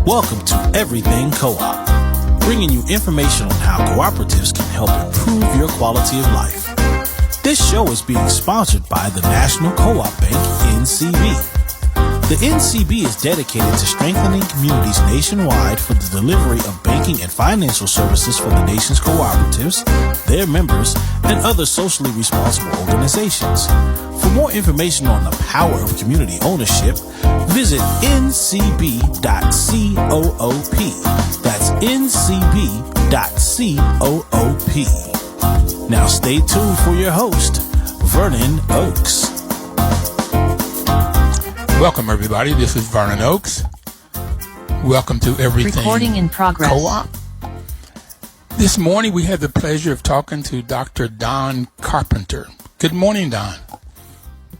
Welcome to Everything Co-op, bringing you information on how cooperatives can help improve your quality of life. This show is being sponsored by the National Co-op Bank, NCB. The NCB is dedicated to strengthening communities nationwide for the delivery of banking and financial services for the nation's cooperatives, their members, and other socially responsible organizations. For more information on the power of community ownership, visit ncb.coop. That's ncb.coop. Now stay tuned for your host, Vernon Oakes. Welcome, everybody. This is Vernon Oakes. Welcome to Everything Recording in progress. Co-op. This morning, we had the pleasure of talking to Dr. Dawn Carpenter. Good morning, Dawn.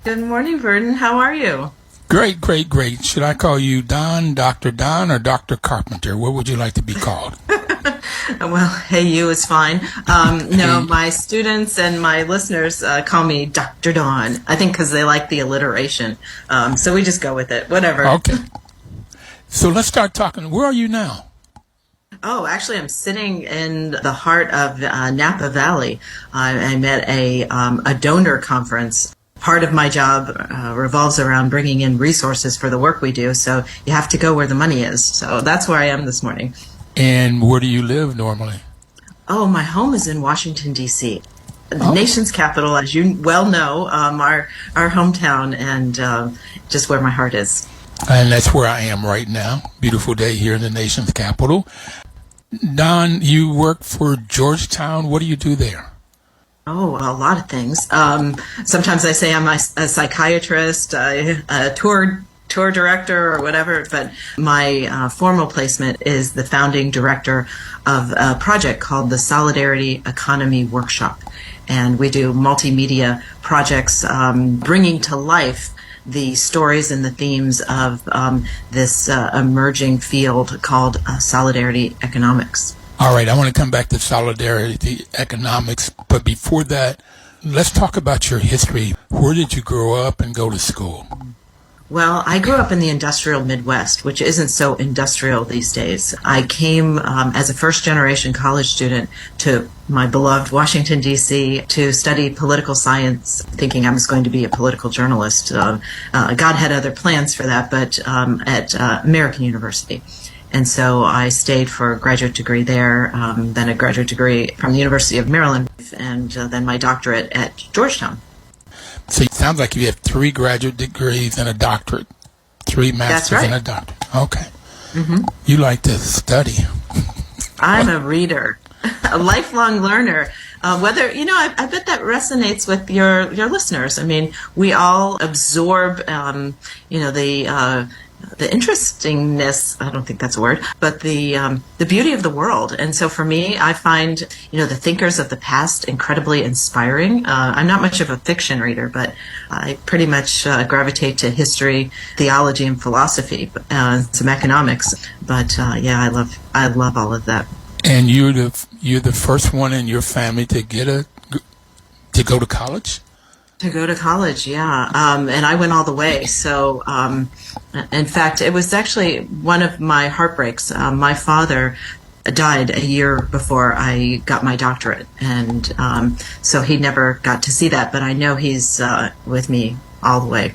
Good morning, Vernon. How are you? Great, great, great. Should I call you Dawn, Dr. Dawn, or Dr. Carpenter? What would you like to be called? Well, hey, you is fine. No, my students and my listeners call me Dr. Dawn. I think because they like the alliteration. So we just go with it. Whatever. Okay. So let's start talking. Where are you now? Oh, actually, I'm sitting in the heart of Napa Valley. I'm at a donor conference. Part of my job revolves around bringing in resources for the work we do, so you have to go where the money is. So that's where I am this morning. And where do you live normally? Oh, my home is in Washington, D.C., the nation's capital, as you well know, our hometown, and just where my heart is. And that's where I am right now. Beautiful day here in the nation's capital. Don, you work for Georgetown. What do you do there? Oh, a lot of things. Sometimes I say I'm a psychiatrist, a tour director or whatever, but my formal placement is the founding director of a project called the Solidarity Economy Workshop. And we do multimedia projects bringing to life the stories and the themes of this emerging field called solidarity economics. All right, I want to come back to solidarity economics, but before that, let's talk about your history. Where did you grow up and go to school? Well, I grew up in the industrial Midwest, which isn't so industrial these days. I came as a first-generation college student to my beloved Washington, D.C. to study political science, thinking I was going to be a political journalist. God had other plans for that, but at American University. And so I stayed for a graduate degree there, then a graduate degree from the University of Maryland, and then my doctorate at Georgetown. So it sounds like you have 3 graduate degrees and a doctorate, 3 masters and a doctorate. Okay. Mm-hmm. You like to study. I'm a reader, a lifelong learner. I bet that resonates with your listeners. I mean, we all absorb, the interestingness, I don't think that's a word, but the beauty of the world. And so for me, I find, the thinkers of the past incredibly inspiring. I'm not much of a fiction reader, but I pretty much gravitate to history, theology, and philosophy, some economics. But I love all of that. And you're the first one in your family to go to college? To go to college, yeah. And I went all the way. So, in fact, it was actually one of my heartbreaks. My father died a year before I got my doctorate. And so he never got to see that. But I know he's with me all the way.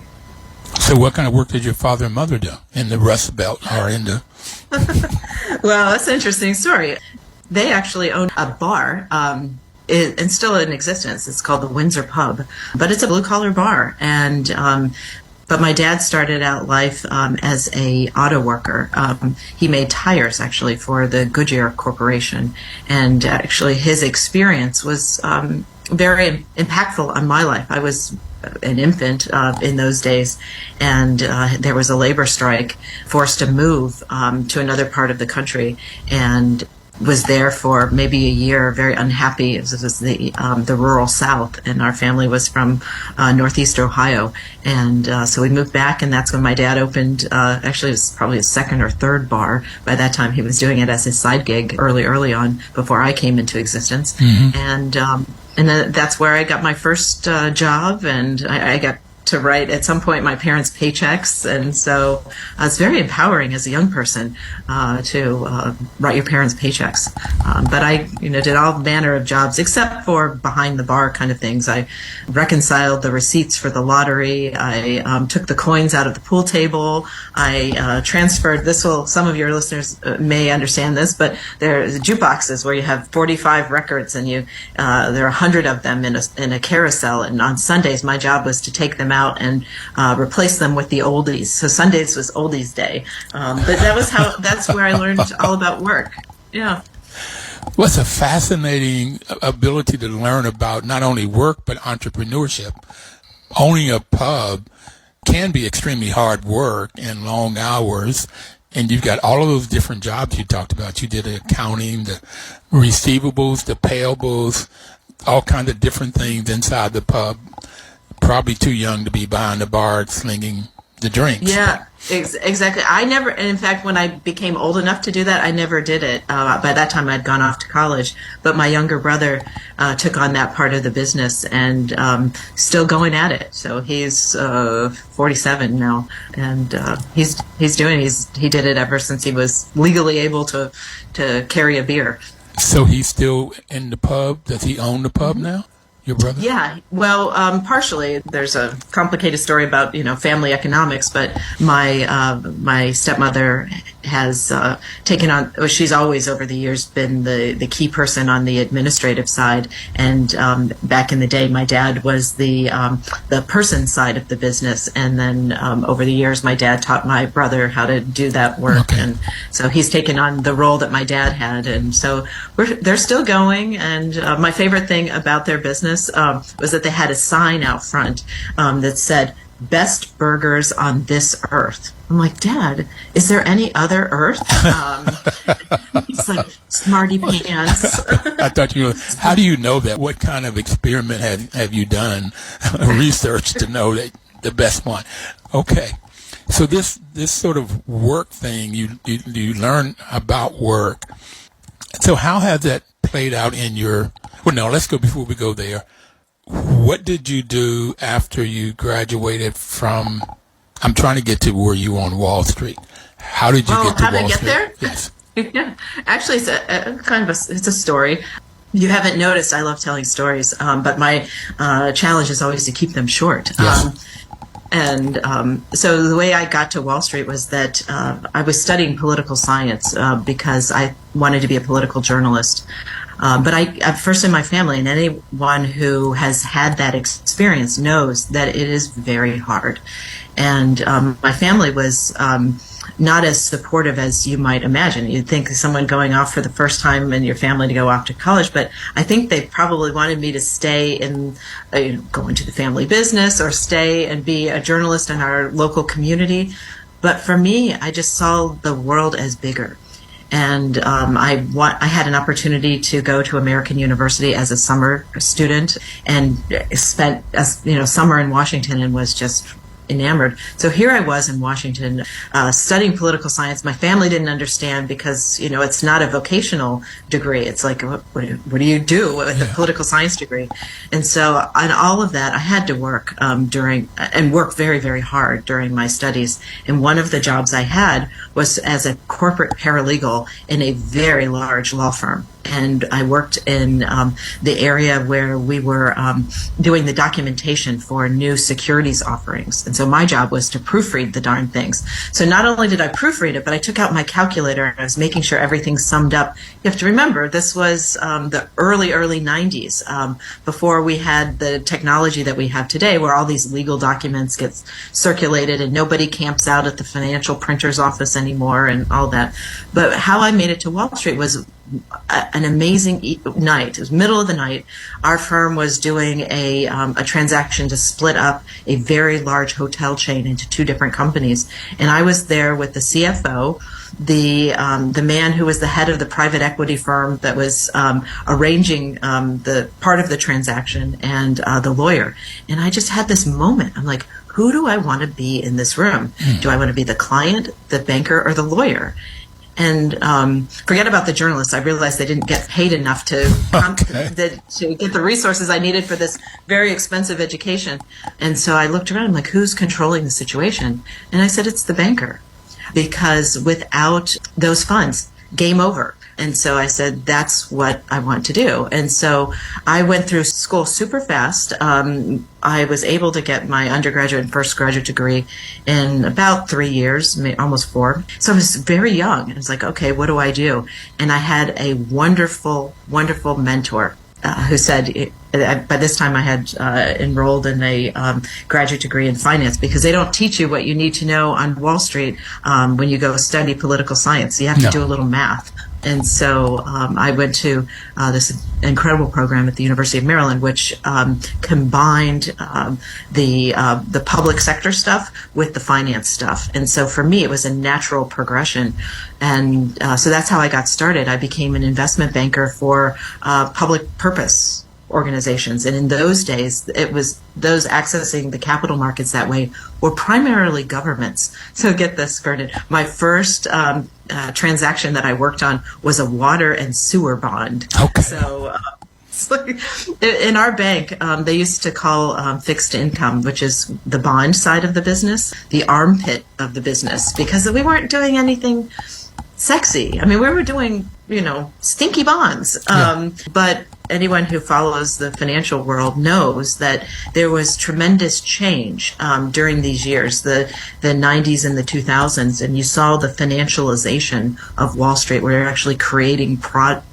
So what kind of work did your father and mother do in the Rust Belt or in the... Well, that's an interesting story. They actually own a bar. It's still in existence. It's called the Windsor Pub, but it's a blue-collar bar. And but my dad started out life as a auto worker. He made tires actually for the Goodyear Corporation, and actually his experience was very impactful on my life. I was an infant in those days, and there was a labor strike, forced to move to another part of the country, and was there for maybe a year, very unhappy. It was the rural South, and our family was from Northeast Ohio. And so we moved back, and that's when my dad opened, actually it was probably his second or third bar. By that time, he was doing it as his side gig early on, before I came into existence. Mm-hmm. And then that's where I got my first job, and I got to write at some point my parents' paychecks, and so it's very empowering as a young person to write your parents' paychecks. But I, did all manner of jobs except for behind the bar kind of things. I reconciled the receipts for the lottery. I took the coins out of the pool table. I transferred. Some of your listeners may understand this, but there's jukeboxes where you have 45 records, and there are 100 of them in a carousel. And on Sundays, my job was to take them out and replace them with the oldies. So Sundays was oldies day. But that's where I learned all about work. Yeah. Well, it's a fascinating ability to learn about not only work, but entrepreneurship. Owning a pub can be extremely hard work and long hours. And you've got all of those different jobs you talked about. You did the accounting, the receivables, the payables, all kinds of different things inside the pub. Probably too young to be behind the bar slinging the drinks. Yeah, exactly. And in fact, when I became old enough to do that, I never did it. By that time, I'd gone off to college. But my younger brother took on that part of the business and still going at it. So he's 47 now, and he did it ever since he was legally able to carry a beer. So he's still in the pub? Does he own the pub now? Your brother? Yeah, well, partially. There's a complicated story about family economics, but my stepmother has taken on. She's always over the years been the key person on the administrative side, and back in the day, my dad was the person side of the business, and then over the years, my dad taught my brother how to do that work, and so he's taken on the role that my dad had, and so they're still going. And my favorite thing about their business was that they had a sign out front that said, "Best burgers on this earth." I'm like, "Dad, is there any other earth?" He's like, "Smarty pants." I thought how do you know that? What kind of experiment have you done, research to know that the best one? Okay. So this sort of work thing, you learn about work. So how has that played out in your... Well, no, let's go before we go there. What did you do after you graduated from... I'm trying to get to where you were on Wall Street. How did you get to Wall Street? How did I get there? Yes. Yeah. Actually, it's a story. You haven't noticed I love telling stories, but my challenge is always to keep them short. Yes. So the way I got to Wall Street was that I was studying political science because I wanted to be a political journalist. But I first in my family, and anyone who has had that experience knows that it is very hard. And my family was not as supportive as you might imagine. You'd think someone going off for the first time in your family to go off to college, but I think they probably wanted me to stay in, go into the family business or stay and be a journalist in our local community. But for me, I just saw the world as bigger. And I had an opportunity to go to American University as a summer student and spent summer in Washington and was just enamored. So here I was in Washington studying political science. My family didn't understand because, it's not a vocational degree. It's like, what do you do with a political science degree? And so on all of that, I had to work work very, very hard during my studies. And one of the jobs I had was as a corporate paralegal in a very large law firm. And I worked in the area where we were doing the documentation for new securities offerings. And so my job was to proofread the darn things. So not only did I proofread it, but I took out my calculator and I was making sure everything summed up. You have to remember, this was the early 90s, before we had the technology that we have today, where all these legal documents get circulated and nobody camps out at the financial printer's office anymore and all that. But how I made it to Wall Street was an amazing night. It was middle of the night. Our firm was doing a transaction to split up a very large hotel chain into two different companies, and I was there with the CFO, the man who was the head of the private equity firm that was arranging the part of the transaction, and the lawyer. And I just had this moment. I'm like, who do I want to be in this room? Do I want to be the client, the banker, or the lawyer? And forget about the journalists. I realized they didn't get paid enough to get the resources I needed for this very expensive education. And so I looked around. I'm like, who's controlling the situation? And I said, it's the banker, because without those funds, game over. And so I said, that's what I want to do. And so I went through school super fast. I was able to get my undergraduate and first graduate degree in about 3 years, almost 4. So I was very young. I was like, okay, what do I do? And I had a wonderful, wonderful mentor who said, by this time I had enrolled in a graduate degree in finance, because they don't teach you what you need to know on Wall Street when you go study political science. You have to do a little math. And so I went to this incredible program at the University of Maryland, which combined the public sector stuff with the finance stuff. And so for me, it was a natural progression. And so that's how I got started. I became an investment banker for public purpose organizations. And in those days, it was those accessing the capital markets that way were primarily governments. So get this, Vernon. My first transaction that I worked on was a water and sewer bond. Okay. So in our bank, they used to call fixed income, which is the bond side of the business, the armpit of the business, because we weren't doing anything sexy. I mean, we were doing, stinky bonds. But anyone who follows the financial world knows that there was tremendous change during these years, the 90s and the 2000s, and you saw the financialization of Wall Street, where they're actually creating financial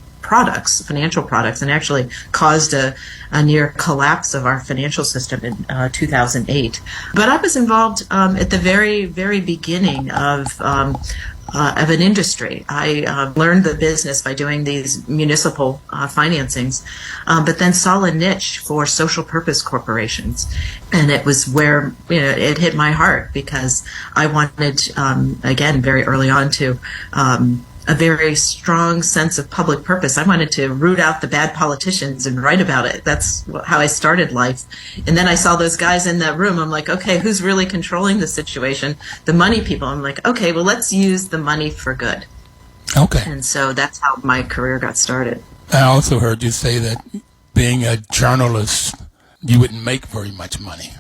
products, and actually caused a near collapse of our financial system in 2008. But I was involved at the very, very beginning of an industry. I learned the business by doing these municipal financings, but then saw a niche for social purpose corporations. And it was where it hit my heart, because I wanted, again, very early on to a very strong sense of public purpose. I wanted to root out the bad politicians and write about it. That's how I started life. And then I saw those guys in that room. I'm like, okay, who's really controlling the situation? The money people. I'm like, okay, well, let's use the money for good. Okay. And so that's how my career got started. I also heard you say that being a journalist, you wouldn't make very much money.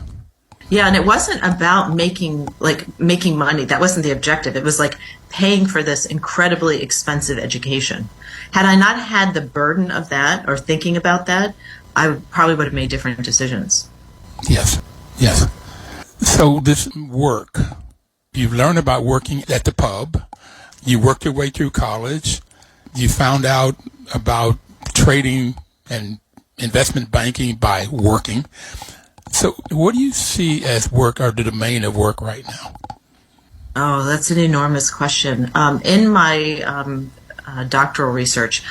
Yeah, and it wasn't about making money. That wasn't the objective. It was like paying for this incredibly expensive education. Had I not had the burden of that or thinking about that, I probably would have made different decisions. Yes. So this work, you've learned about working at the pub. You worked your way through college. You found out about trading and investment banking by working. So what do you see as work, or the domain of work right now? Oh, that's an enormous question. In my doctoral research,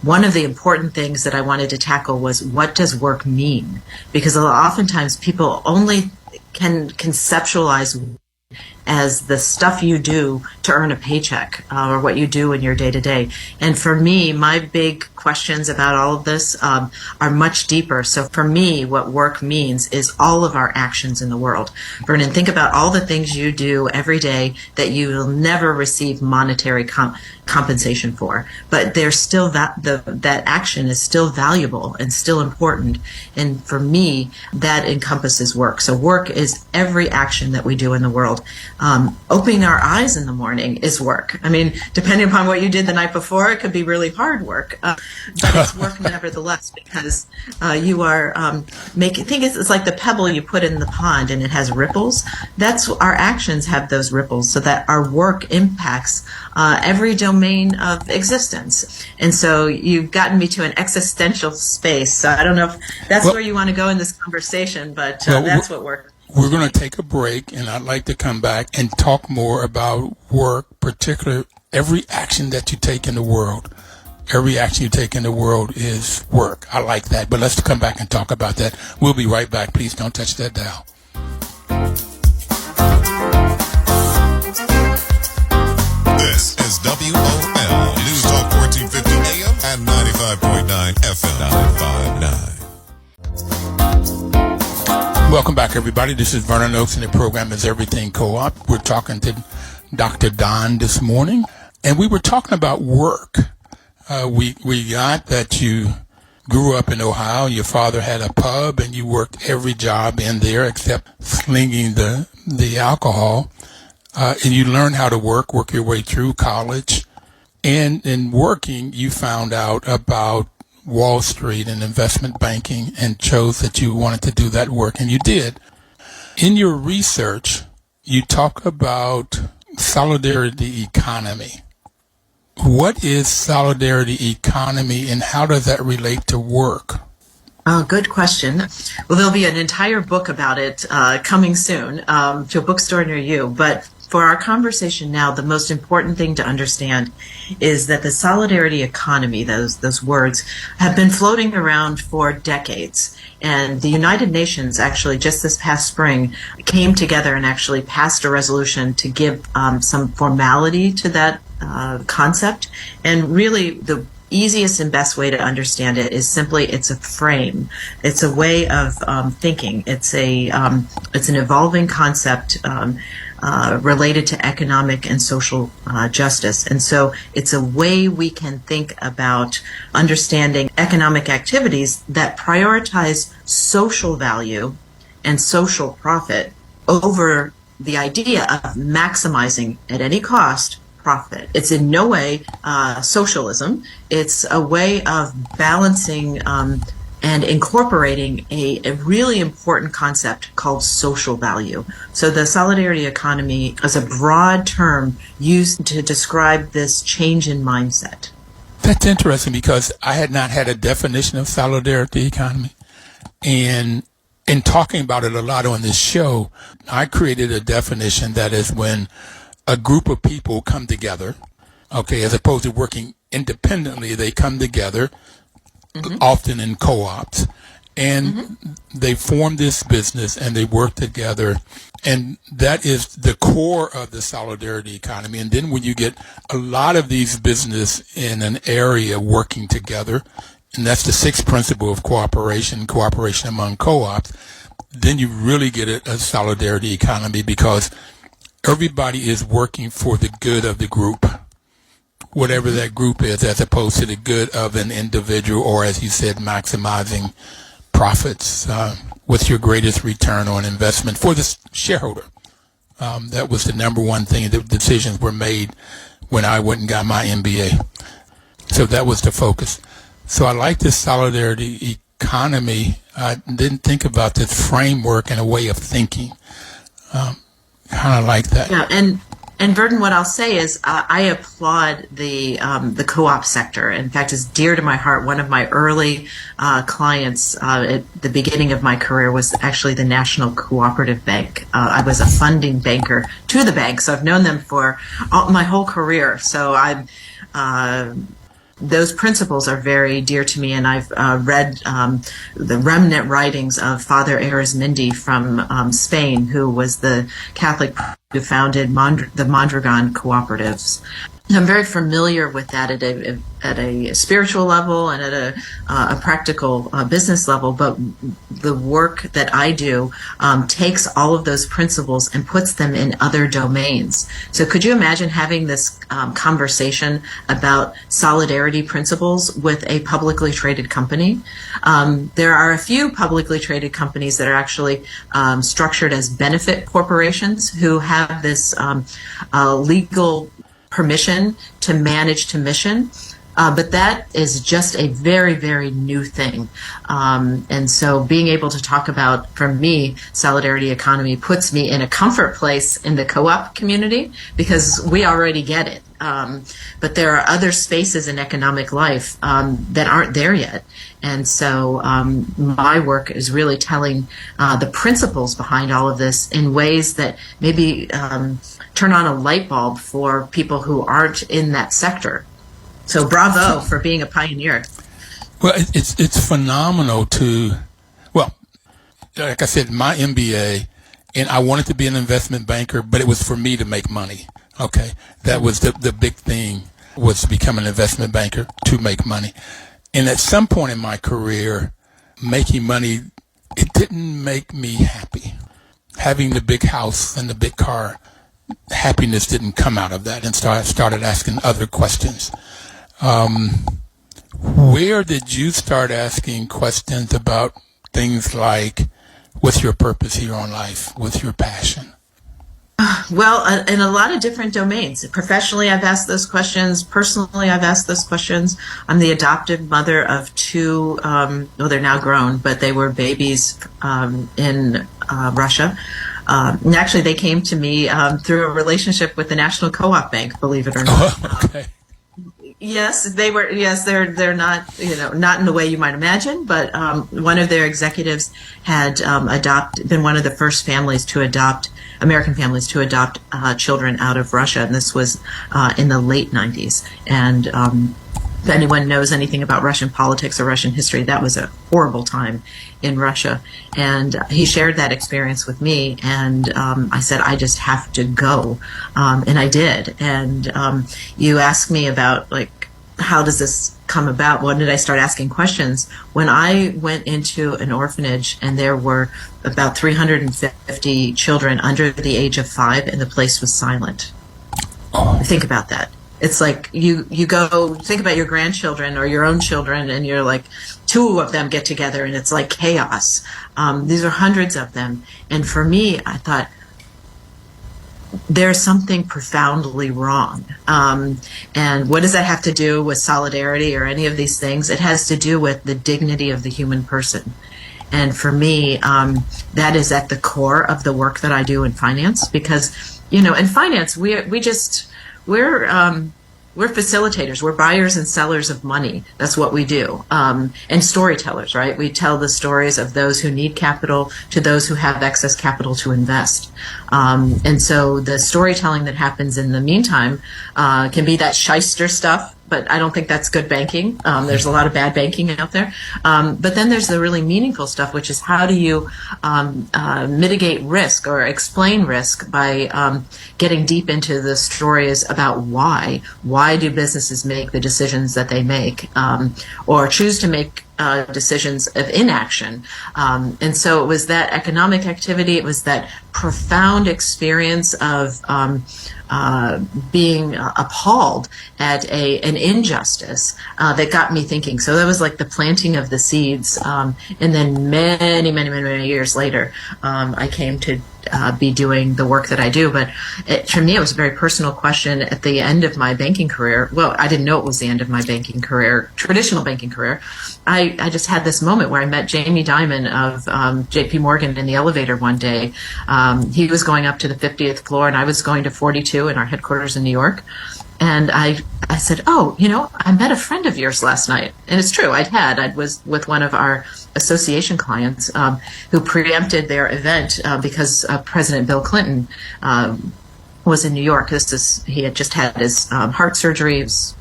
one of the important things that I wanted to tackle was, what does work mean? Because oftentimes people only can conceptualize as the stuff you do to earn a paycheck, or what you do in your day-to-day. And for me, my big questions about all of this are much deeper. So for me, what work means is all of our actions in the world. Vernon, think about all the things you do every day that you will never receive monetary compensation for, but there's still that action is still valuable and still important. And for me, that encompasses work. So work is every action that we do in the world. Opening our eyes in the morning is work. I mean, depending upon what you did the night before, it could be really hard work, but it's work nevertheless, because you are think it's like the pebble you put in the pond and it has ripples. That's our actions have those ripples, so that our work impacts every domain of existence. And so you've gotten me to an existential space. So I don't know if that's where you want to go in this conversation, but that's what work. We're going to take a break, and I'd like to come back and talk more about work, particularly every action that you take in the world. Every action you take in the world is work. I like that, but let's come back and talk about that. We'll be right back. Please don't touch that dial. This is WOL News Talk 1450 AM and 95.9 FM 959. Welcome back, everybody. This is Vernon Oaks, and the program is Everything Co-op. We're talking to Dr. Dawn this morning. And we were talking about work. We got that you grew up in Ohio. Your father had a pub, and you worked every job in there except slinging the alcohol. And you learned how to work your way through college. And in working, you found out about Wall Street and investment banking and chose that you wanted to do that work, and you did. In your research, you talk about solidarity economy. What is solidarity economy, and how does that relate to work? Oh, good question. Well, there'll be an entire book about it coming soon to a bookstore near you. But for our conversation now, the most important thing to understand is that the solidarity economy, those words, have been floating around for decades. And the United Nations actually just this past spring came together and actually passed a resolution to give some formality to that concept. And really the easiest and best way to understand it is simply it's a frame. It's a way of thinking. It's an evolving concept related to economic and social justice. And so it's a way we can think about understanding economic activities that prioritize social value and social profit over the idea of maximizing at any cost profit. It's in no way socialism. It's a way of balancing and incorporating a really important concept called social value. So the solidarity economy is a broad term used to describe this change in mindset. That's interesting because I had not had a definition of solidarity economy. And in talking about it a lot on this show, I created a definition that is when a group of people come together, okay, as opposed to working independently, they come together, often in co-ops, and they form this business and they work together. And that is the core of the solidarity economy. And then when you get a lot of these business in an area working together, and that's the sixth principle of cooperation among co-ops, then you really get a solidarity economy because everybody is working for the good of the group, whatever that group is, as opposed to the good of an individual, or as you said, maximizing profits. What's your greatest return on investment for the shareholder? That was the number one thing. The decisions were made when I went and got my MBA. So that was the focus. So I like this solidarity economy. I didn't think about this framework and a way of thinking. Kind of like that. Yeah, and Vernon, what I'll say is I applaud the co-op sector. In fact, it's dear to my heart. One of my early clients at the beginning of my career was actually the National Cooperative Bank. I was a funding banker to the bank, so I've known them for my whole career. So those principles are very dear to me, and I've read the remnant writings of Father Arizmendi from Spain, who was the Catholic who founded the Mondragon cooperatives. I'm very familiar with that at a spiritual level and at a practical business level, but the work that I do takes all of those principles and puts them in other domains. So could you imagine having this conversation about solidarity principles with a publicly traded company? There are a few publicly traded companies that are actually structured as benefit corporations who have this legal permission to manage to mission. But that is just a very, very new thing. And so being able to talk about, for me, solidarity economy puts me in a comfort place in the co-op community because we already get it. But there are other spaces in economic life that aren't there yet. And so my work is really telling the principles behind all of this in ways that maybe turn on a light bulb for people who aren't in that sector. So bravo for being a pioneer. Well, it's phenomenal well, like I said, my MBA, and I wanted to be an investment banker, but it was for me to make money. Okay, that was the big thing, was to become an investment banker to make money. And at some point in my career, making money, it didn't make me happy. Having the big house and the big car happiness didn't come out of that, and started asking other questions. Where did you start asking questions about things like, what's your purpose here on life? What's your passion? Well, in a lot of different domains. Professionally, I've asked those questions. Personally, I've asked those questions. I'm the adopted mother of two, well, they're now grown, but they were babies in Russia. And actually, they came to me through a relationship with the National Co-op Bank, believe it or not. Oh, okay. Yes, they were. Yes, they're not, not in the way you might imagine, but one of their executives had been one of the first American families to adopt children out of Russia, and this was in the late 90s. And if anyone knows anything about Russian politics or Russian history, that was a horrible time in Russia. And he shared that experience with me, and I said, I just have to go. And I did. And you asked me about, like, how does this come about? When did I start asking questions? When I went into an orphanage and there were about 350 children under the age of 5 and the place was silent. Think about that. It's like you go think about your grandchildren or your own children, and you're like, 2 of them get together and it's like chaos. These are hundreds of them. And for me, I thought, there's something profoundly wrong. And what does that have to do with solidarity or any of these things? It has to do with the dignity of the human person. And for me, that is at the core of the work that I do in finance, because, in finance, we're facilitators. We're buyers and sellers of money. That's what we do. And storytellers, right? We tell the stories of those who need capital to those who have excess capital to invest. And so the storytelling that happens in the meantime can be that shyster stuff, but I don't think that's good banking. There's a lot of bad banking out there. But then there's the really meaningful stuff, which is how do you mitigate risk or explain risk by getting deep into the stories about why. Why do businesses make the decisions that they make, or choose to make decisions of inaction? And so it was that economic activity. It was that profound experience of being appalled at an injustice that got me thinking. So that was like the planting of the seeds. And then many years later, I came to be doing the work that I do. But for me, it was a very personal question at the end of my banking career. Well, I didn't know it was the end of my banking career, traditional banking career. I just had this moment where I met Jamie Dimon of JP Morgan in the elevator one day. He was going up to the 50th floor and I was going to 42 in our headquarters in New York. And I said, I met a friend of yours last night. And it's true, I was with one of our association clients who preempted their event because President Bill Clinton was in New York. He had just had his heart surgery. He was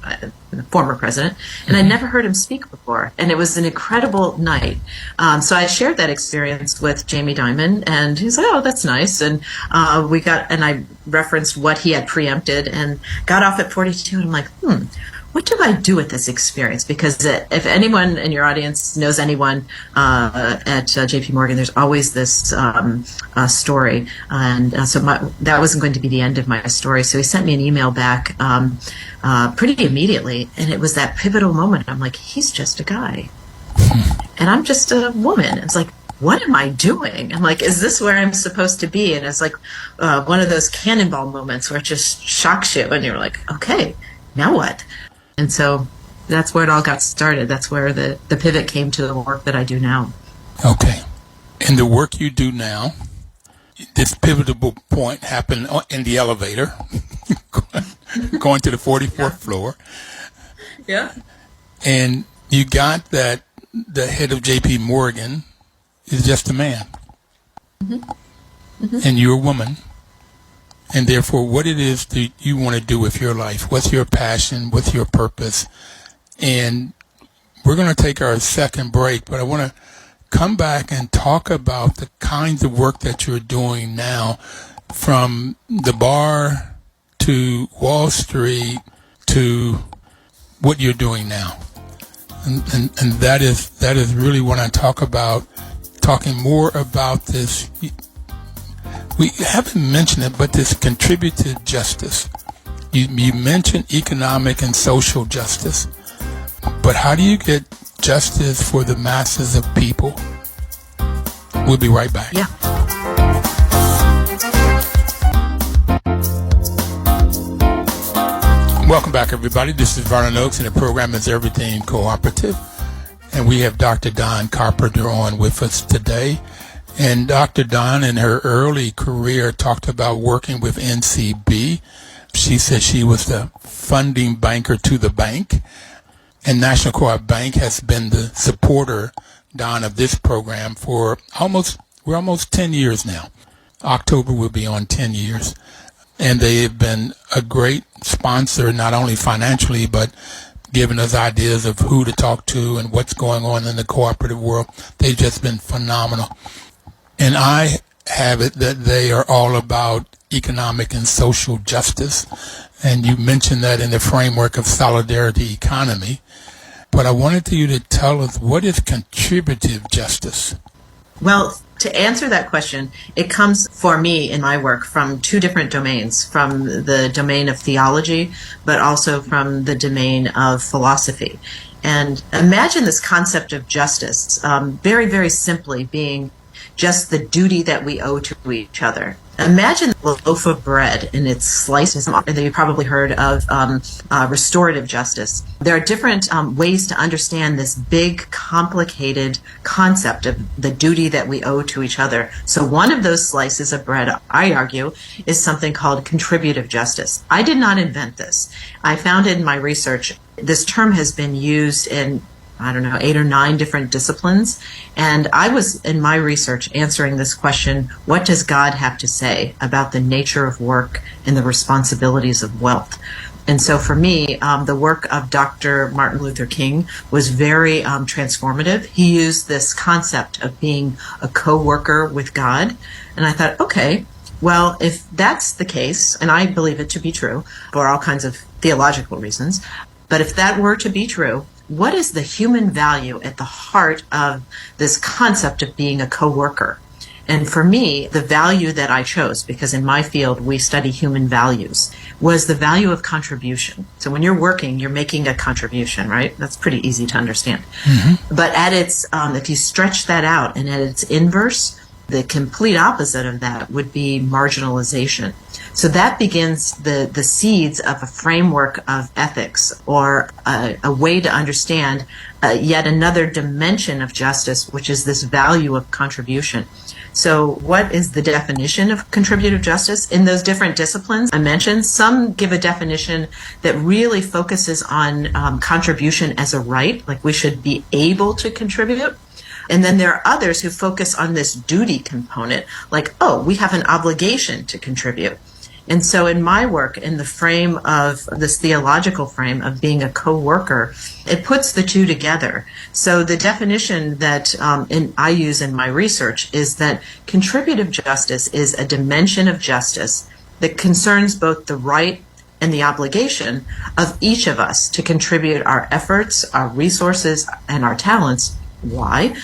the former president, and I'd never heard him speak before. And it was an incredible night. So I shared that experience with Jamie Dimon, and he's like, "Oh, that's nice." And I referenced what he had preempted, and got off at 42. And I'm like, what do I do with this experience? Because if anyone in your audience knows anyone at JP Morgan, there's always this story. And so that wasn't going to be the end of my story. So he sent me an email back pretty immediately. And it was that pivotal moment. I'm like, he's just a guy. And I'm just a woman. It's like, what am I doing? I'm like, is this where I'm supposed to be? And it's like one of those cannonball moments where it just shocks you. And you're like, okay, now what? And so that's where it all got started. That's where the pivot came to the work that I do now. Okay. And the work you do now, this pivotal point happened in the elevator, going to the 44th floor. Yeah. And you got that the head of JP Morgan is just a man. And you're a woman. And therefore, what it is that you want to do with your life, what's your passion, what's your purpose. And we're going to take our second break, but I want to come back and talk about the kinds of work that you're doing now, from the bar to Wall Street to what you're doing now. And that is really what I talk about, talking more about this We haven't mentioned it, but this contributive justice. You mentioned economic and social justice, but how do you get justice for the masses of people? We'll be right back. Yeah. Welcome back, everybody. This is Vernon Oaks, and the program is Everything Cooperative. And we have Dr. Dawn Carpenter on with us today. And Dr. Dawn, in her early career, talked about working with NCB. She said she was the funding banker to the bank. And National Co-op Bank has been the supporter, Dawn, of this program for we're almost 10 years now. October will be on 10 years. And they have been a great sponsor, not only financially, but giving us ideas of who to talk to and what's going on in the cooperative world. They've just been phenomenal. And I have it that they are all about economic and social justice. And you mentioned that in the framework of solidarity economy. But I wanted you to tell us, what is contributive justice? Well, to answer that question, it comes for me in my work from two different domains, from the domain of theology, but also from the domain of philosophy. And imagine this concept of justice, very, very simply being just the duty that we owe to each other. Imagine a loaf of bread and its slices that you've probably heard of restorative justice. There are different ways to understand this big, complicated concept of the duty that we owe to each other. So one of those slices of bread, I argue, is something called contributive justice. I did not invent this. I found in my research, this term has been used in 8 or 9 different disciplines. And I was, in my research, answering this question, what does God have to say about the nature of work and the responsibilities of wealth? And so for me, the work of Dr. Martin Luther King was very transformative. He used this concept of being a co-worker with God. And I thought, okay, well, if that's the case, and I believe it to be true for all kinds of theological reasons, but if that were to be true, what is the human value at the heart of this concept of being a co-worker? And for me, the value that I chose, because in my field we study human values, was the value of contribution. So when you're working, you're making a contribution, right? That's pretty easy to understand. Mm-hmm. But at its, if you stretch that out, and at its inverse, the complete opposite of that would be marginalization. So that begins the seeds of a framework of ethics, or a way to understand yet another dimension of justice, which is this value of contribution. So what is the definition of contributive justice? In those different disciplines I mentioned, some give a definition that really focuses on contribution as a right, like we should be able to contribute. And then there are others who focus on this duty component, like, oh, we have an obligation to contribute. And so in my work, in the frame of this theological frame of being a co-worker, it puts the two together. So the definition that I use in my research is that contributive justice is a dimension of justice that concerns both the right and the obligation of each of us to contribute our efforts, our resources, and our talents. Why?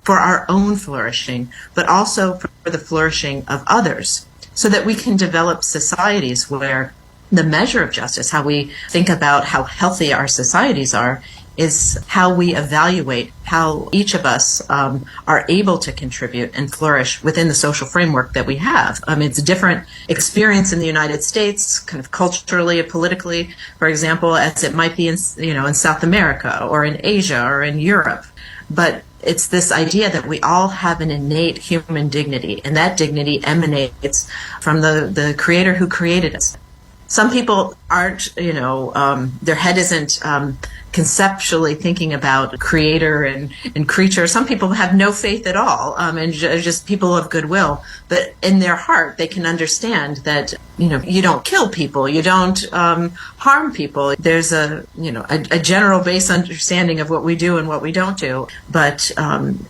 For our own flourishing, but also for the flourishing of others, so that we can develop societies where the measure of justice, how we think about how healthy our societies are, is how we evaluate how each of us are able to contribute and flourish within the social framework that we have. It's a different experience in the United States, kind of culturally and politically, for example, as it might be in South America or in Asia or in Europe. But it's this idea that we all have an innate human dignity, and that dignity emanates from the Creator who created us. Some people aren't, their head isn't conceptually thinking about creator and creature. Some people have no faith at all, and just people of goodwill. But in their heart, they can understand that, you don't kill people, you don't harm people. There's a general base understanding of what we do and what we don't do. But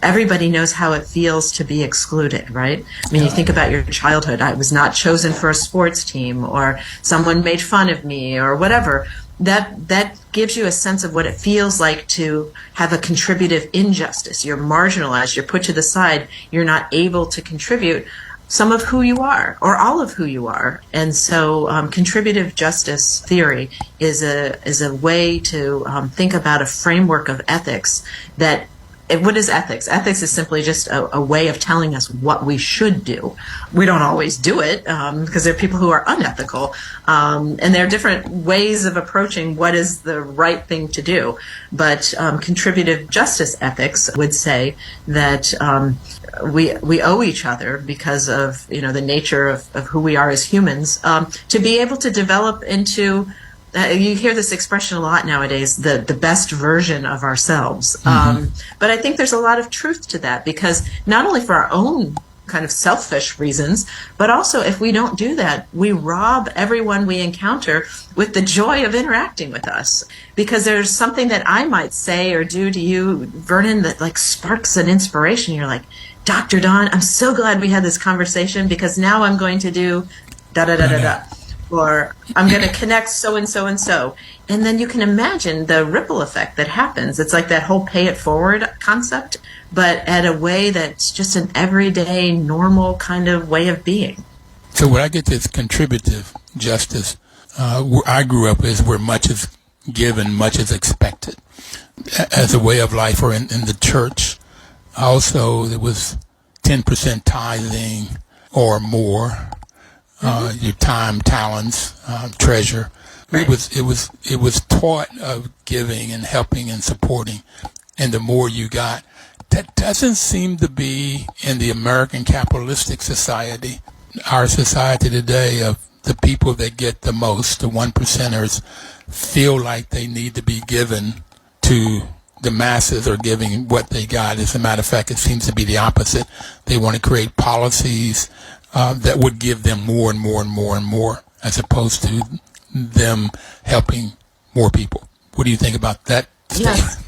everybody knows how it feels to be excluded, right? I mean, you think about your childhood. I was not chosen for a sports team, or someone made fun of me, or whatever. That gives you a sense of what it feels like to have a contributive injustice. You're marginalized, you're put to the side, you're not able to contribute. some of who you are or all of who you are. And so contributive justice theory is a way to think about a framework of ethics that what is ethics? Ethics is simply just a way of telling us what we should do. We don't always do it because there are people who are unethical, and there are different ways of approaching what is the right thing to do. But contributive justice ethics would say that we owe each other, because of the nature of who we are as humans, to be able to develop into you hear this expression a lot nowadays, the best version of ourselves. But I think there's a lot of truth to that, because not only for our own kind of selfish reasons, but also if we don't do that, we rob everyone we encounter with the joy of interacting with us. Because there's something that I might say or do to you, Vernon, that like sparks an inspiration. You're like, Dr. Dawn, I'm so glad we had this conversation, because now I'm going to do da-da-da-da-da. Or I'm going to connect so and so and so. And then you can imagine the ripple effect that happens. It's like that whole pay it forward concept, but at a way that's just an everyday, normal kind of way of being. So when I get this contributive justice, where I grew up is where much is given, much is expected as a way of life, or in the church. Also, there was 10% tithing or more. Your time, talents, treasure. Right. It was taught of giving and helping and supporting, and the more you got. That doesn't seem to be in the American capitalistic society. Our society today, of the people that get the most, the 1%ers, feel like they need to be given to the masses, or giving what they got. As a matter of fact, it seems to be the opposite. They want to create policies that would give them more and more and more and more, as opposed to them helping more people. What do you think about that statement? Yes.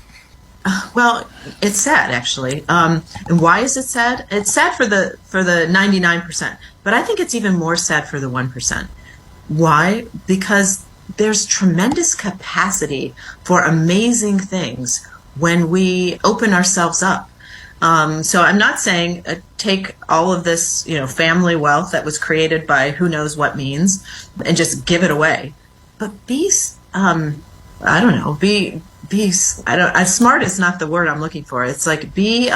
Well, it's sad, actually. And why is it sad? It's sad for the 99%, but I think it's even more sad for the 1%. Why? Because there's tremendous capacity for amazing things when we open ourselves up. So I'm not saying take all of this, family wealth that was created by who knows what means and just give it away. But be smart is not the word I'm looking for. It's like be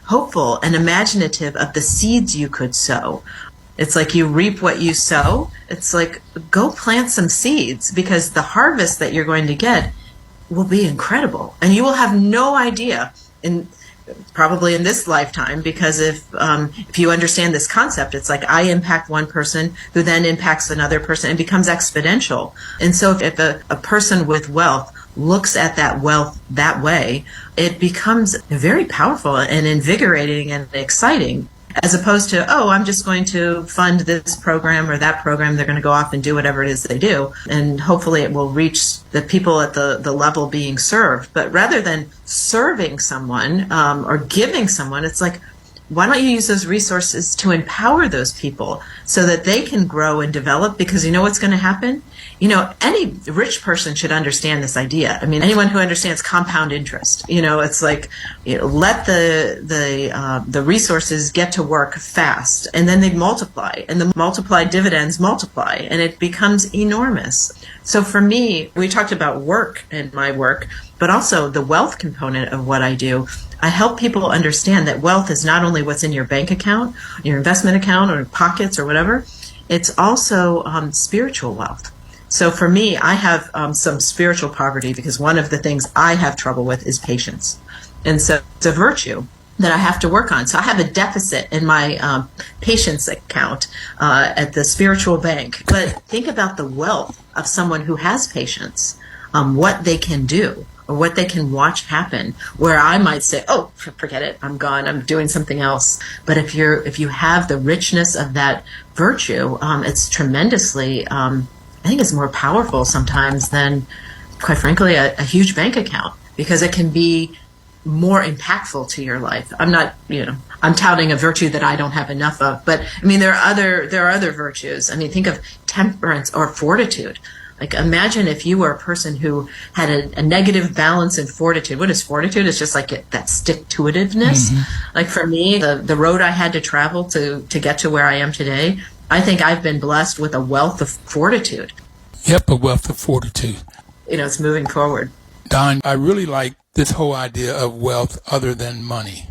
hopeful and imaginative of the seeds you could sow. It's like you reap what you sow. It's like go plant some seeds, because the harvest that you're going to get will be incredible. And you will have no idea probably in this lifetime, because if you understand this concept, it's like I impact one person who then impacts another person and becomes exponential. And so if a person with wealth looks at that wealth that way, it becomes very powerful and invigorating and exciting, as opposed to, I'm just going to fund this program or that program. They're going to go off and do whatever it is they do, and hopefully it will reach the people at the level being served. But rather than serving someone or giving someone, it's like, why don't you use those resources to empower those people so that they can grow and develop? Because you know what's going to happen? Any rich person should understand this idea. I mean, anyone who understands compound interest, it's like, let the resources get to work fast, and then they multiply, and the multiplied dividends multiply, and it becomes enormous. So for me, we talked about work and my work, but also the wealth component of what I do. I help people understand that wealth is not only what's in your bank account, your investment account, or pockets, or whatever. It's also spiritual wealth. So for me, I have some spiritual poverty, because one of the things I have trouble with is patience. And so it's a virtue that I have to work on. So I have a deficit in my patience account at the spiritual bank. But think about the wealth of someone who has patience, what they can do, or what they can watch happen, where I might say, forget it, I'm gone, I'm doing something else. But if you have the richness of that virtue, it's tremendously, I think it's more powerful sometimes than, quite frankly, a huge bank account, because it can be more impactful to your life. I'm not, I'm touting a virtue that I don't have enough of, but I mean, there are other virtues. I mean, think of temperance or fortitude. Like, imagine if you were a person who had a negative balance in fortitude. What is fortitude? It's just like that stick-to-itiveness. Like, for me, the road I had to travel to get to where I am today, I think I've been blessed with a wealth of fortitude. Yep, a wealth of fortitude. It's moving forward. Dawn, I really like this whole idea of wealth other than money.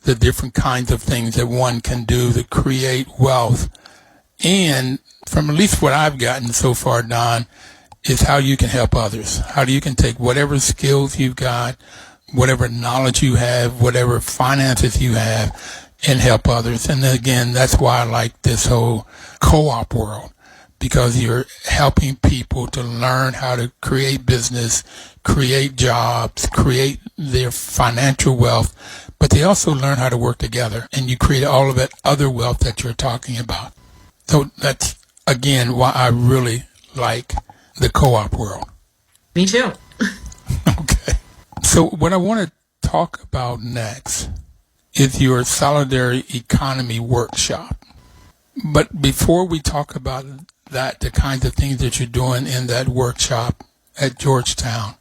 The different kinds of things that one can do to create wealth. And from at least what I've gotten so far, Dawn, is how you can help others. How you can take whatever skills you've got, whatever knowledge you have, whatever finances you have, and help others. And again, that's why I like this whole co-op world, because you're helping people to learn how to create business, create jobs, create their financial wealth, but they also learn how to work together, and you create all of that other wealth that you're talking about. So that's, again, why I really like the co-op world. Me too. Okay. So what I want to talk about next is your Solidarity Economy Workshop. But before we talk about that, the kinds of things that you're doing in that workshop at Georgetown,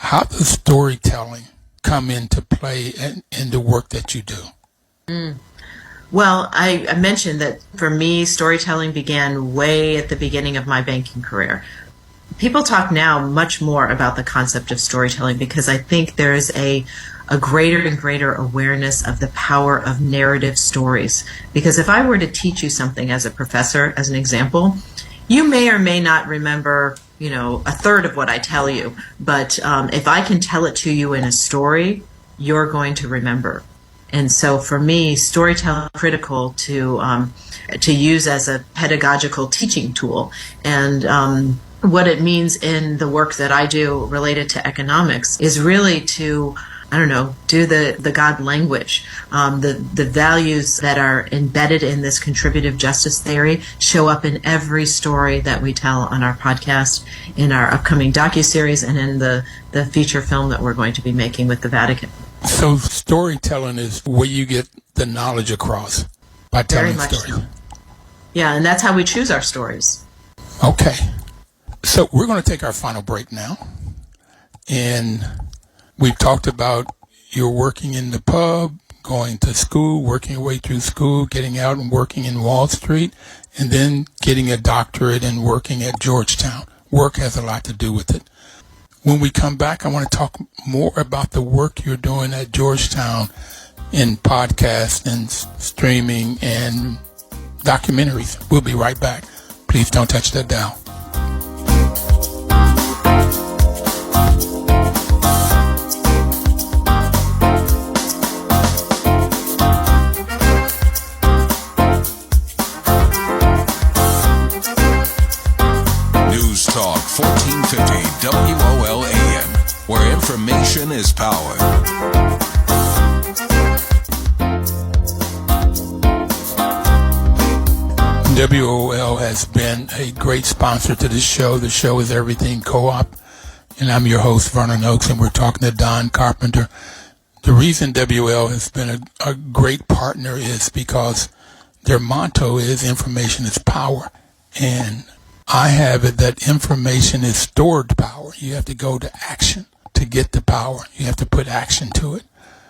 how does storytelling come into play in the work that you do? Well, I mentioned that for me, storytelling began way at the beginning of my banking career. People talk now much more about the concept of storytelling because I think there is a greater and greater awareness of the power of narrative stories. Because if I were to teach you something as a professor, as an example, you may or may not remember, a third of what I tell you. But if I can tell it to you in a story, you're going to remember. And so for me, storytelling is critical to use as a pedagogical teaching tool. And what it means in the work that I do related to economics is really to, do the God language. The values that are embedded in this contributive justice theory show up in every story that we tell on our podcast, in our upcoming docuseries, and in the feature film that we're going to be making with the Vatican. So storytelling is where you get the knowledge across by telling stories. So. Yeah, and that's how we choose our stories. Okay. So we're going to take our final break now. And we've talked about your working in the pub, going to school, working your way through school, getting out and working in Wall Street, and then getting a doctorate and working at Georgetown. Work has a lot to do with it. When we come back, I want to talk more about the work you're doing at Georgetown in podcasts and streaming and documentaries. We'll be right back. Please don't touch that dial. News Talk 1450 WOLAM, where information is power. WOL has been a great sponsor to this show. The show is Everything Co-op, and I'm your host, Vernon Oakes, and we're talking to Dawn Carpenter. The reason WOL has been a great partner is because their motto is information is power, and I have it that information is stored power. You have to go to action to get the power. You have to put action to it.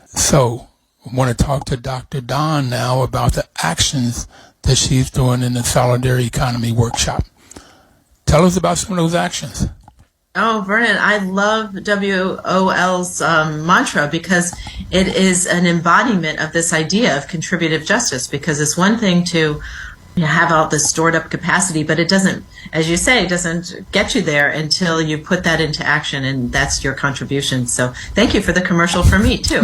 So I want to talk to Dr. Dawn now about the actions that she's doing in the Solidarity Economy Workshop. Tell us about some of those actions. Oh, Vernon, I love WOL's mantra because it is an embodiment of this idea of contributive justice, because it's one thing to have all this stored up capacity, but it doesn't, as you say, it doesn't get you there until you put that into action, and that's your contribution. So thank you for the commercial for me, too.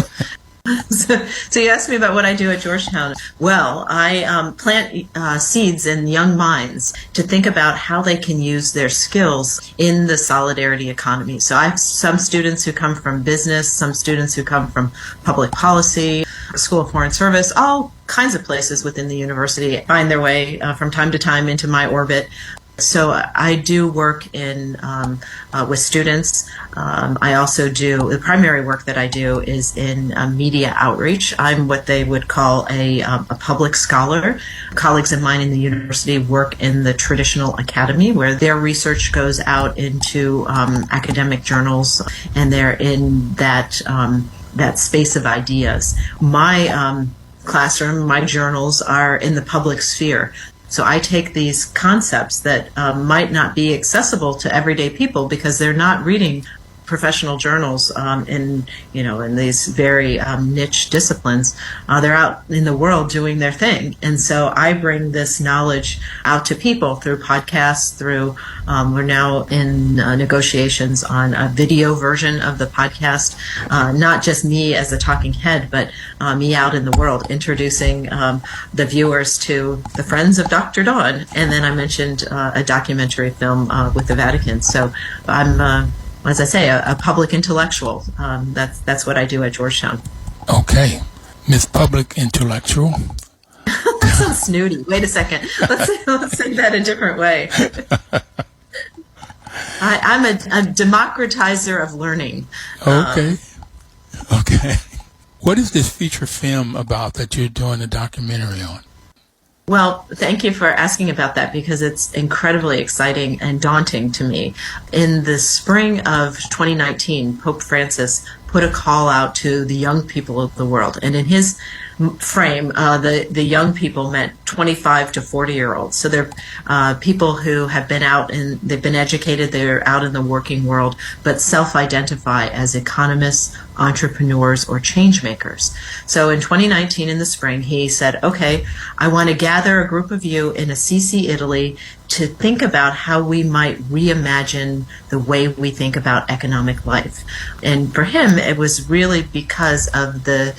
So you asked me about what I do at Georgetown. Well, I plant seeds in young minds to think about how they can use their skills in the solidarity economy. So I have some students who come from business, some students who come from public policy, School of Foreign Service, all kinds of places within the university find their way from time to time into my orbit. So I do work with students. I also do, the primary work that I do is in media outreach. I'm what they would call a public scholar. Colleagues of mine in the university work in the traditional academy, where their research goes out into academic journals, and they're in that space of ideas. My classroom, my journals are in the public sphere. So I take these concepts that might not be accessible to everyday people because they're not reading professional journals in these very niche disciplines. They're out in the world doing their thing, and so I bring this knowledge out to people through podcasts. Through we're now in negotiations on a video version of the podcast, not just me as a talking head, but me out in the world introducing the viewers to the Friends of Dr. Dawn. And then I mentioned a documentary film with the Vatican. So I'm as I say, a public intellectual. That's what I do at Georgetown. Okay. Miss Public Intellectual. That sounds snooty. Wait a second. Let's say that a different way. I'm a democratizer of learning. Okay. Okay. What is this feature film about that you're doing a documentary on? Well, thank you for asking about that, because it's incredibly exciting and daunting to me. In the spring of 2019, Pope Francis put a call out to the young people of the world. And in his frame, the young people meant 25 to 40-year-olds. So they're people who have been out and they've been educated, they're out in the working world, but self-identify as economists, entrepreneurs, or change makers. So in 2019, in the spring, he said, okay, I want to gather a group of you in Assisi, Italy, to think about how we might reimagine the way we think about economic life. And for him, it was really because of the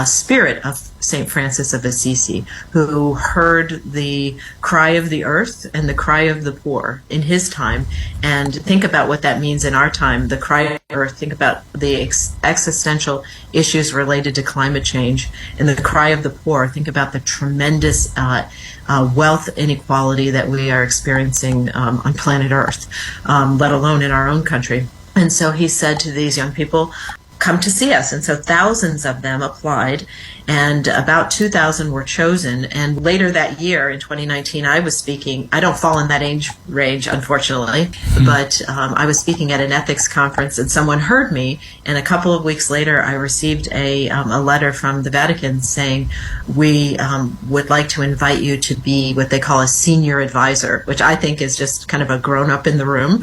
spirit of St. Francis of Assisi, who heard the cry of the earth and the cry of the poor in his time, and think about what that means in our time, the cry of the earth, think about the existential issues related to climate change, and the cry of the poor, think about the tremendous wealth inequality that we are experiencing on planet Earth, let alone in our own country. And so he said to these young people, come to see us. And so thousands of them applied, and about 2,000 were chosen. And later that year, in 2019, I was speaking. I don't fall in that age range, unfortunately, but I was speaking at an ethics conference, and someone heard me. And a couple of weeks later, I received a letter from the Vatican saying, we would like to invite you to be what they call a senior advisor, which I think is just kind of a grown-up in the room,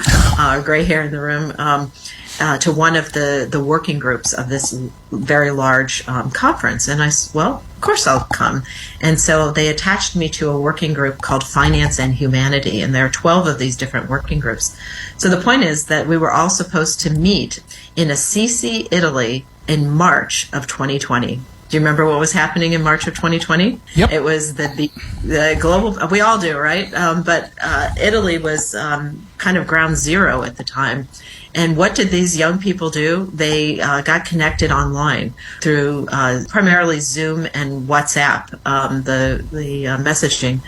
gray hair in the room, to one of the working groups of this very large conference. And I said, well, of course I'll come. And so they attached me to a working group called Finance and Humanity, and there are 12 of these different working groups. So the point is that we were all supposed to meet in Assisi, Italy in March of 2020. Do you remember what was happening in March of 2020? Yep. It was the global, we all do, right? But Italy was kind of ground zero at the time. And what did these young people do? They got connected online through primarily Zoom and WhatsApp, the messaging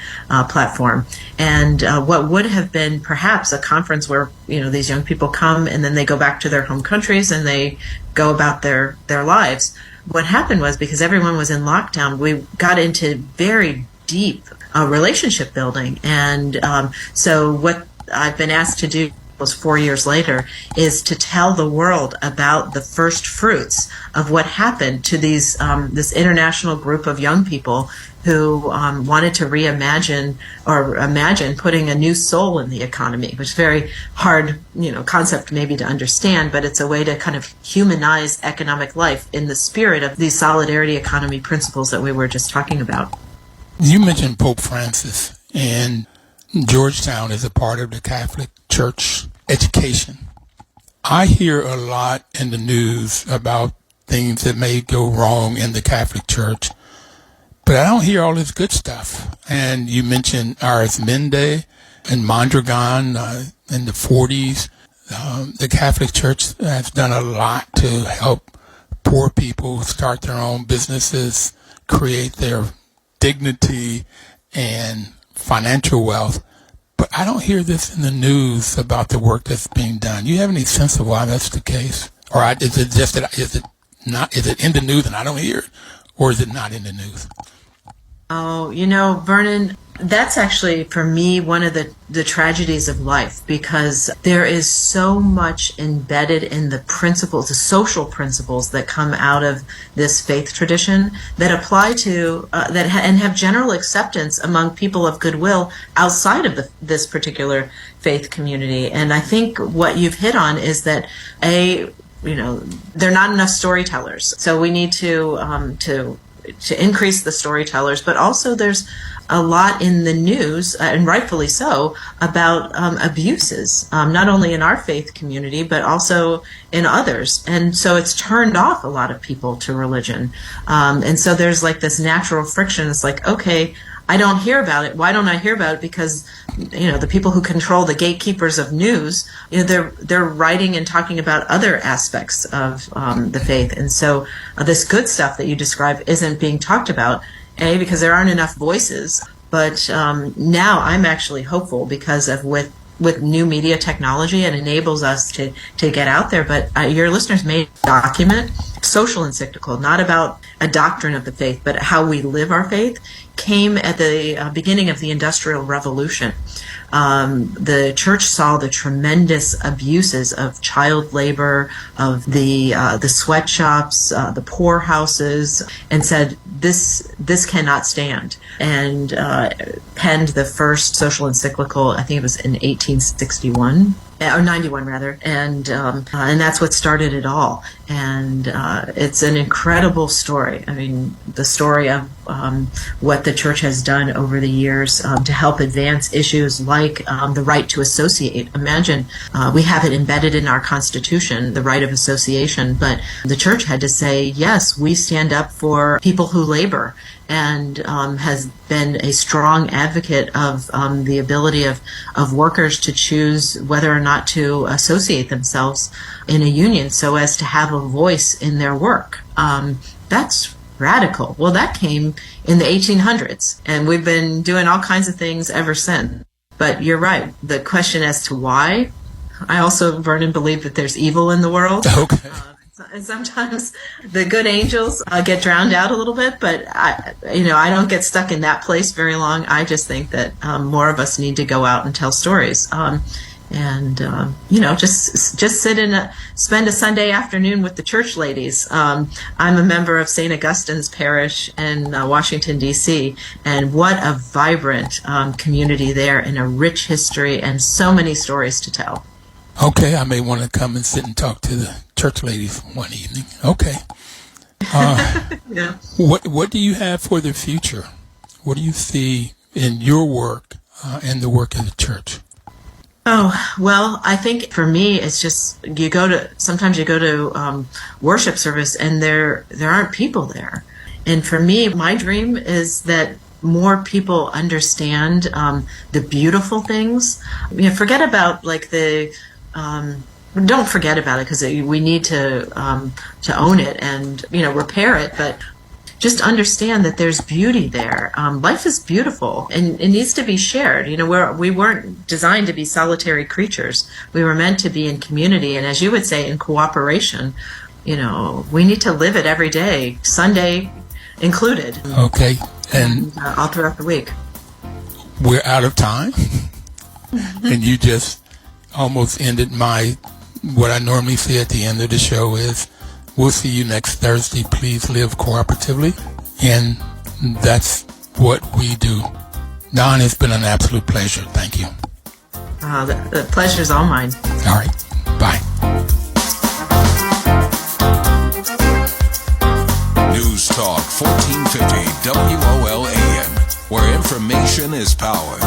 platform. And what would have been perhaps a conference where these young people come and then they go back to their home countries and they go about their lives. What happened was, because everyone was in lockdown, we got into very deep relationship building. And so what I've been asked to do was 4 years later is to tell the world about the first fruits of what happened to these this international group of young people who wanted to reimagine or imagine putting a new soul in the economy, which is a very hard concept maybe to understand, but it's a way to kind of humanize economic life in the spirit of these solidarity economy principles that we were just talking about. You mentioned Pope Francis, and Georgetown is a part of the Catholic Church education. I hear a lot in the news about things that may go wrong in the Catholic Church, but I don't hear all this good stuff. And you mentioned Arismendi and Mondragon in the 40s. The Catholic Church has done a lot to help poor people start their own businesses, create their dignity and financial wealth. But I don't hear this in the news about the work that's being done. Do you have any sense of why that's the case? Or is it just that, is it in the news and I don't hear it? Or is it not in the news? Oh, Vernon, that's actually, for me, one of the tragedies of life, because there is so much embedded in the principles, the social principles that come out of this faith tradition that apply to, and have general acceptance among people of goodwill outside of this particular faith community. And I think what you've hit on is that, there are not enough storytellers. So we need to increase the storytellers, but also there's a lot in the news, and rightfully so, about abuses, not only in our faith community, but also in others. And so it's turned off a lot of people to religion. And so there's like this natural friction. It's like, okay, I don't hear about it. Why don't I hear about it? Because, the people who control the gatekeepers of news, they're writing and talking about other aspects of the faith. And so this good stuff that you describe isn't being talked about, because there aren't enough voices. But now I'm actually hopeful because of with new media technology, it enables us to get out there. But your listeners may document social encyclical, not about a doctrine of the faith, but how we live our faith, came at the beginning of the Industrial Revolution. The church saw the tremendous abuses of child labor, of the sweatshops, the poorhouses, and said this cannot stand, and penned the first social encyclical. I think it was in 1861. Or 91 rather, and that's what started it all. And it's an incredible story. I mean, the story of what the church has done over the years to help advance issues like the right to associate. Imagine we have it embedded in our Constitution, the right of association, but the church had to say, yes, we stand up for people who labor, and has been a strong advocate of the ability of workers to choose whether or not to associate themselves in a union so as to have a voice in their work. That's radical. Well, that came in the 1800s, and we've been doing all kinds of things ever since. But you're right. The question as to why, I also, Vernon, believe that there's evil in the world. Okay. And sometimes the good angels get drowned out a little bit, but I don't get stuck in that place very long. I just think that more of us need to go out and tell stories, just spend a Sunday afternoon with the church ladies. I'm a member of St. Augustine's Parish in Washington, D.C., and what a vibrant community there, and a rich history and so many stories to tell. Okay, I may want to come and sit and talk to the church ladies one evening. Okay. Yeah. What do you have for the future? What do you see in your work and the work of the church? Oh, well, I think for me, it's just sometimes you go to worship service and there aren't people there. And for me, my dream is that more people understand the beautiful things. Forget about like don't forget about it, because we need to own it and repair it, but just understand that there's beauty there. Life is beautiful, and it needs to be shared. We weren't designed to be solitary creatures. We were meant to be in community, and as you would say, in cooperation. We need to live it every day, Sunday included. Okay, and all throughout the week. We're out of time, and you just almost ended what I normally say at the end of the show is, we'll see you next Thursday. Please live cooperatively. And that's what we do. Dawn, it's been an absolute pleasure. Thank you. The pleasure's all mine. All right. Bye. News Talk 1450 WOLAM, where information is power.